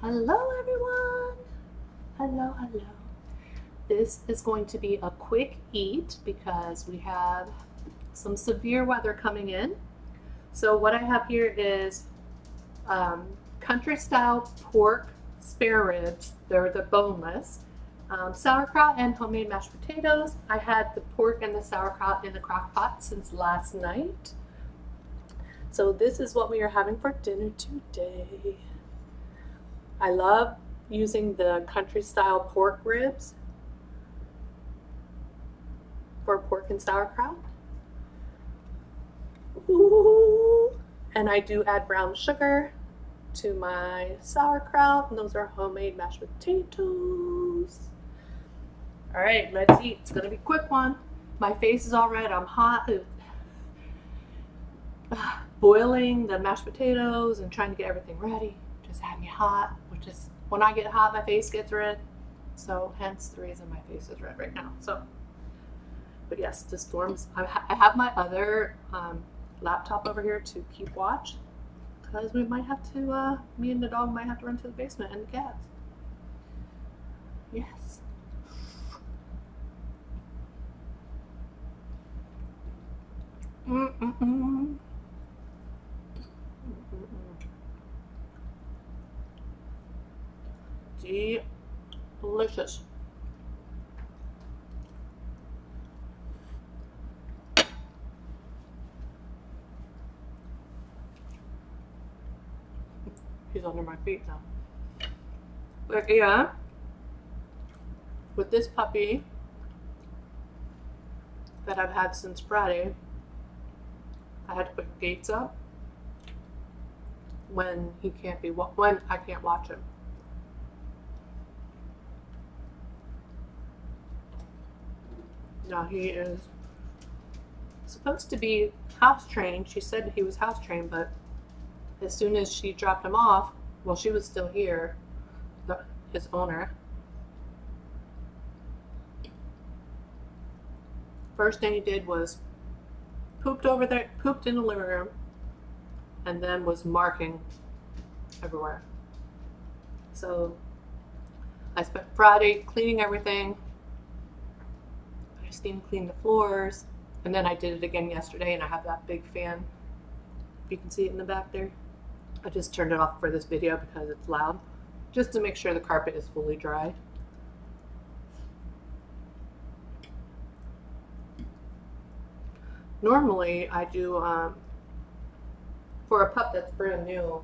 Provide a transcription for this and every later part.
Hello everyone! Hello. This is going to be a quick eat because we have some severe weather coming in. So what I have here is country style pork spare ribs. They're the boneless. Sauerkraut and homemade mashed potatoes. I had the pork and the sauerkraut in the crock pot since last night. So this is what we are having for dinner today. I love using the country style pork ribs for pork and sauerkraut. Ooh. And I do add brown sugar to my sauerkraut, and those are homemade mashed potatoes. All right, let's eat. It's gonna be a quick one. My face is all red, I'm hot. Boiling the mashed potatoes and trying to get everything ready just had me hot, which is when I get hot, my face gets red. So hence the reason my face is red right now. So, but yes, the storms. I have my other laptop over here to keep watch because we might have to, me and the dog might have to run to the basement and the cats. Yes. Delicious. He's under my feet now. But yeah, with this puppy that I've had since Friday, I had to put gates up when he can't be, when I can't watch him. Now he is supposed to be house trained. She said he was house trained, but as soon as she dropped him off, well, she was still here, his owner. First thing he did was pooped over there, pooped in the living room, and then was marking everywhere. So I spent Friday cleaning everything. I steam cleaned the floors, and then I did it again yesterday, and I have that big fan. If you can see it in the back there. I just turned it off for this video because it's loud, just to make sure the carpet is fully dry. Normally I do, for a pup that's brand new,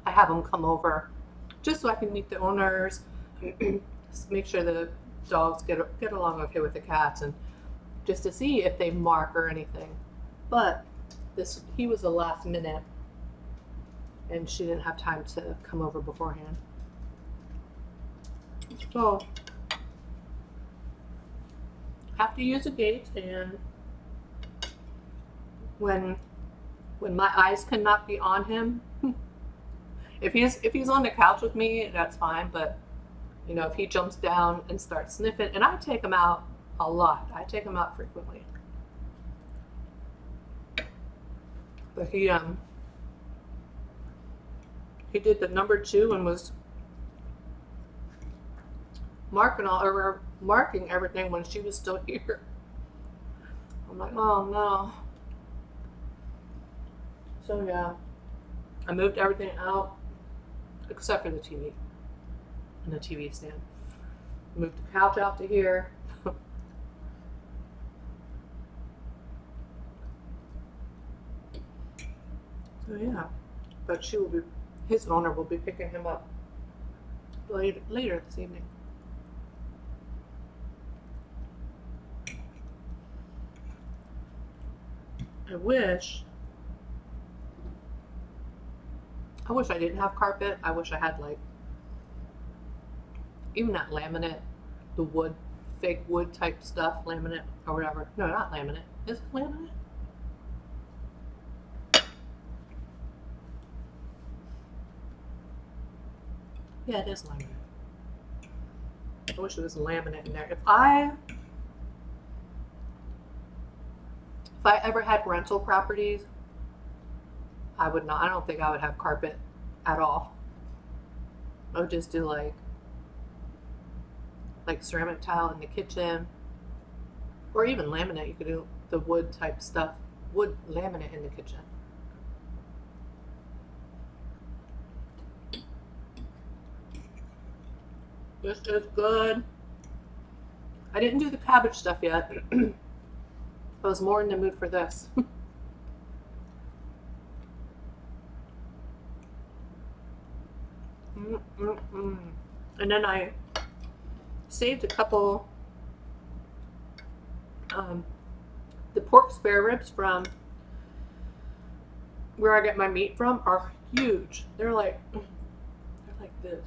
I have them come over just so I can meet the owners, make sure the dogs get along okay with the cats, and just to see if they mark or anything. But he was a last minute, and she didn't have time to come over beforehand. So have to use a gate, and when my eyes cannot be on him, if he's on the couch with me, that's fine. But you know, if he jumps down and starts sniffing, and I take him out a lot. I take him out frequently. But he did the number 2 and was marking everything when she was still here. I'm like, oh no. So yeah, I moved everything out except for the TV and the TV stand. Moved the couch out to here. So yeah, but his owner will be picking him up later this evening. I wish I didn't have carpet. I wish I had like even that laminate, the wood, fake wood type stuff, laminate or whatever. No, not laminate. Is it laminate? Yeah, it is laminate. I wish there was laminate in there. If I ever had rental properties, I would not. I don't think I would have carpet at all. I would just do like ceramic tile in the kitchen, or even laminate. You could do the wood type stuff, wood laminate in the kitchen. This is good. I didn't do the cabbage stuff yet. I was more in the mood for this. And then I saved a couple, the pork spare ribs from where I get my meat from are huge. They're like this.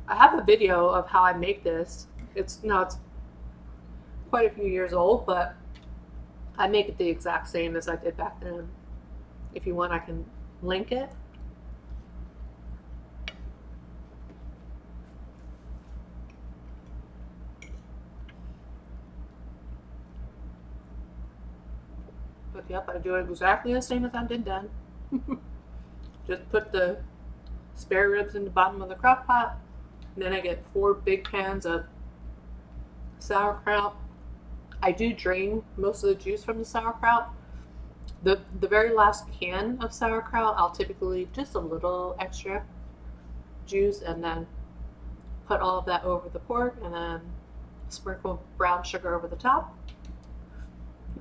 I have a video of how I make this. It's quite a few years old, but I make it the exact same as I did back then. If you want, I can link it. But yep, I do it exactly the same as I did then. Just put the spare ribs in the bottom of the crock pot. And then I get 4 big pans of sauerkraut. I do drain most of the juice from the sauerkraut. The very last can of sauerkraut, I'll typically just a little extra juice and then put all of that over the pork and then sprinkle brown sugar over the top.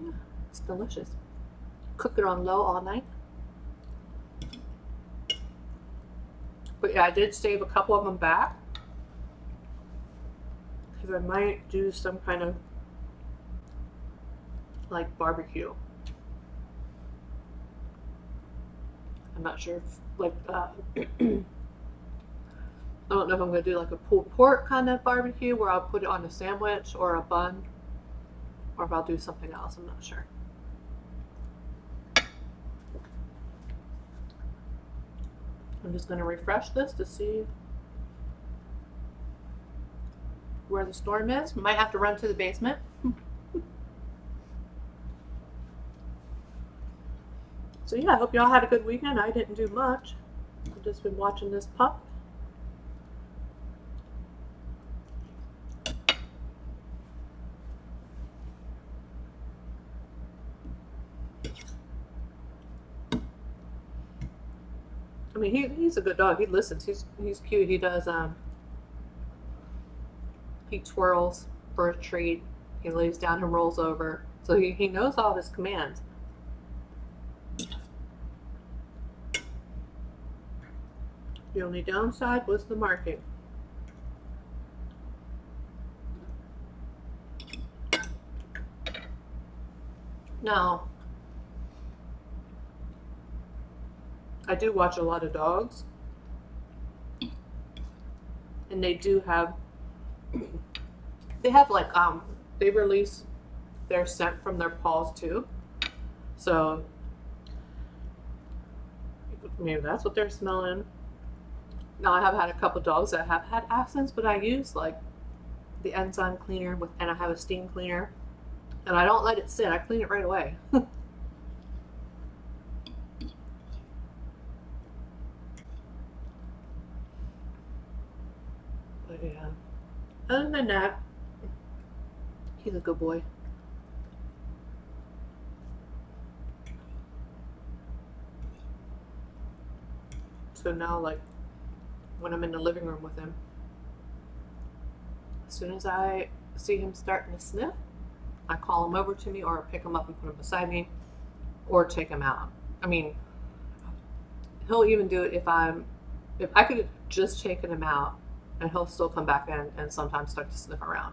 Yeah, it's delicious. Cook it on low all night. But yeah, I did save a couple of them back because I might do some kind of like barbecue. I'm not sure if like I don't know if I'm gonna do like a pulled pork kind of barbecue where I'll put it on a sandwich or a bun, or if I'll do something else. I'm not sure. I'm just going to refresh this to see where the storm is. Might have to run to the basement. So yeah, I hope y'all had a good weekend. I didn't do much. I've just been watching this pup. I mean, he's a good dog. He listens. He's cute. He does he twirls for a treat. He lays down and rolls over. So he knows all of his commands. The only downside was the marking. Now, I do watch a lot of dogs, and they do have, like, they release their scent from their paws too. So maybe that's what they're smelling. Now I have had a couple dogs that have had accents, but I use like the enzyme cleaner and I have a steam cleaner, and I don't let it sit. I clean it right away. But yeah, other than that, he's a good boy. So now, like, when I'm in the living room with him, as soon as I see him starting to sniff, I call him over to me or pick him up and put him beside me or take him out. I mean, he'll even do it if I could have just taken him out and he'll still come back in and sometimes start to sniff around.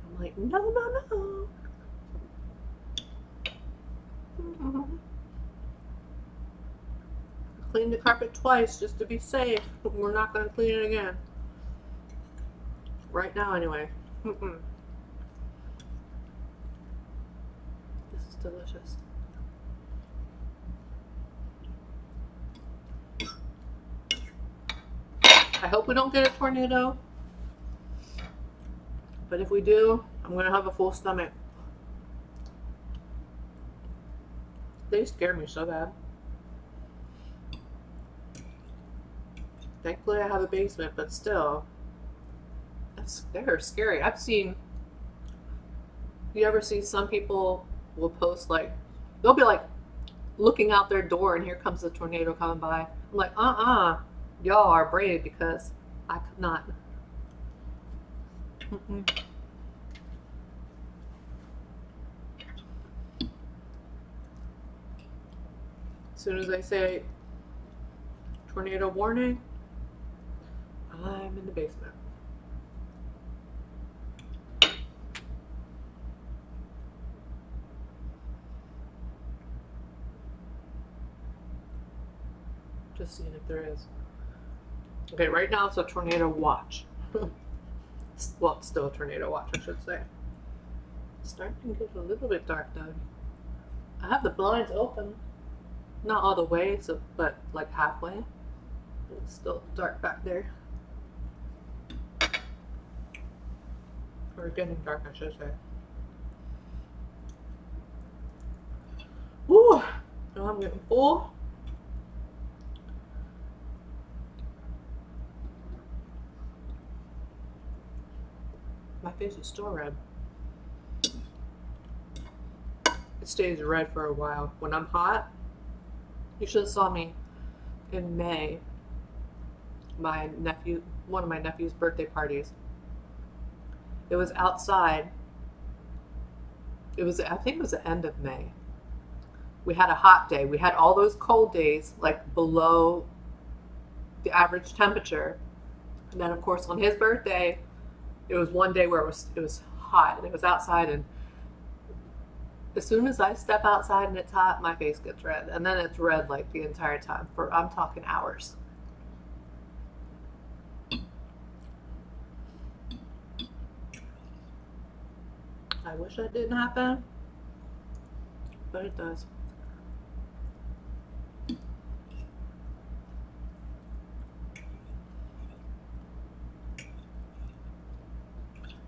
I'm like, no, no, no. Clean the carpet twice just to be safe. We're not going to clean it again. Right now, anyway. This is delicious. I hope we don't get a tornado. But if we do, I'm going to have a full stomach. They scare me so bad. Thankfully I have a basement, but still, they're scary. I've seen, you ever see some people will post like, they'll be like looking out their door and here comes a tornado coming by. I'm like, y'all are brave because I could not. Mm-mm. As soon as I say tornado warning, I'm in the basement. Just seeing if there is. Okay, right now it's a tornado watch. Well, it's still a tornado watch, I should say. It's starting to get a little bit dark though. I have the blinds open. Not all the way, so but like halfway. It's still dark back there. Or getting dark, I should say. Woo! Now I'm getting full. My face is still red. It stays red for a while. When I'm hot, you should have saw me in May. One of my nephew's birthday parties. It was outside. I think it was the end of May. We had a hot day. We had all those cold days, like below the average temperature. And then of course on his birthday, it was one day where it was hot and it was outside, and as soon as I step outside and it's hot, my face gets red. And then it's red like the entire time for, I'm talking hours. I wish that didn't happen, but it does.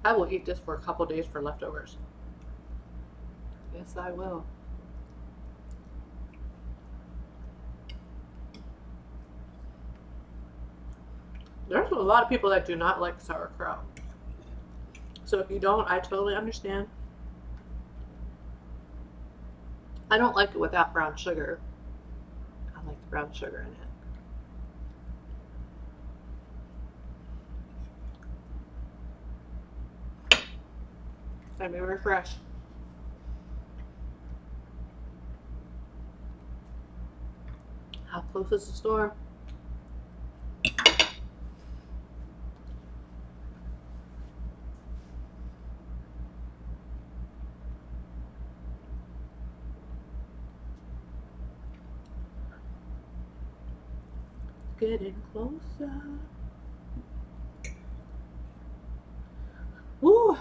I will eat this for a couple days for leftovers. Yes, I will. There's a lot of people that do not like sauerkraut. So if you don't, I totally understand. I don't like it without brown sugar. I like the brown sugar in it. Let me refresh. How close is the storm? Getting closer. Woo!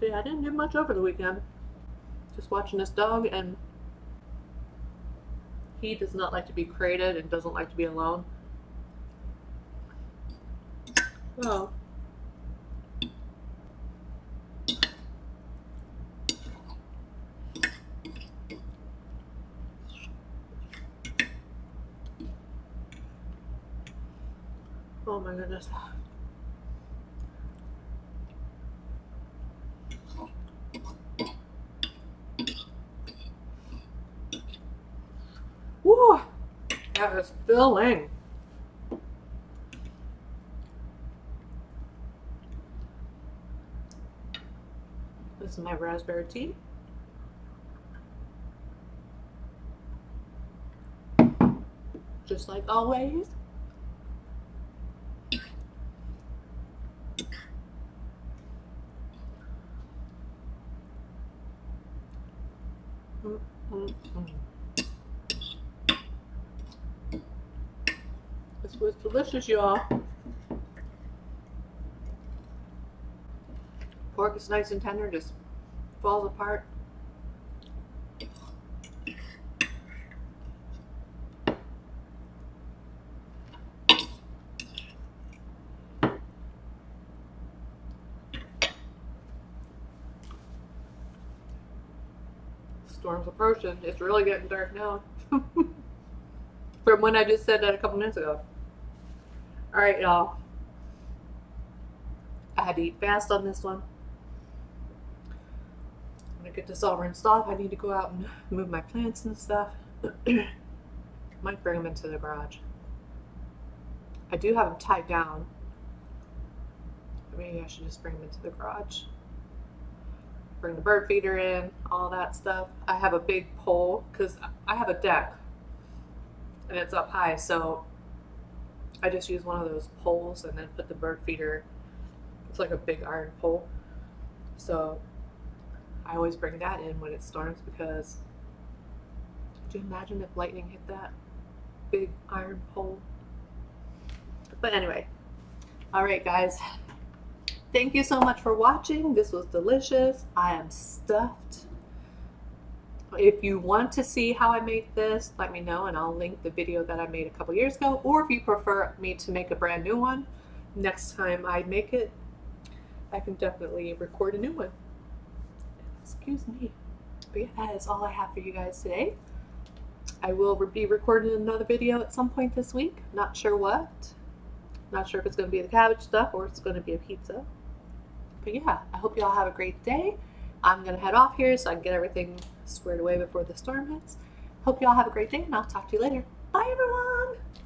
See, I didn't do much over the weekend. Just watching this dog, and he does not like to be crated and doesn't like to be alone. Well, oh my goodness. Woo! That is filling. This is my raspberry tea. Just like always. This was delicious, y'all. Pork is nice and tender, just falls apart. storm's approaching. It's really getting dark now. From when I just said that a couple minutes ago. Alright, y'all. I had to eat fast on this one. When I get this all rinsed off, I need to go out and move my plants and stuff. Might bring them into the garage. I do have them tied down. Maybe I should just bring them into the garage. Bring the bird feeder in, all that stuff. I have a big pole because I have a deck and it's up high, so I just use one of those poles and then put the bird feeder. It's like a big iron pole. So I always bring that in when it storms because could you imagine if lightning hit that big iron pole? But anyway, all right, guys. Thank you so much for watching. This was delicious. I am stuffed. If you want to see how I make this, let me know and I'll link the video that I made a couple years ago. Or if you prefer me to make a brand new one, next time I make it, I can definitely record a new one. Excuse me. But yeah, that is all I have for you guys today. I will be recording another video at some point this week. Not sure what. Not sure if it's going to be the cabbage stuff or it's going to be a pizza. But yeah, I hope you all have a great day. I'm going to head off here so I can get everything squared away before the storm hits. Hope you all have a great day and I'll talk to you later. Bye everyone!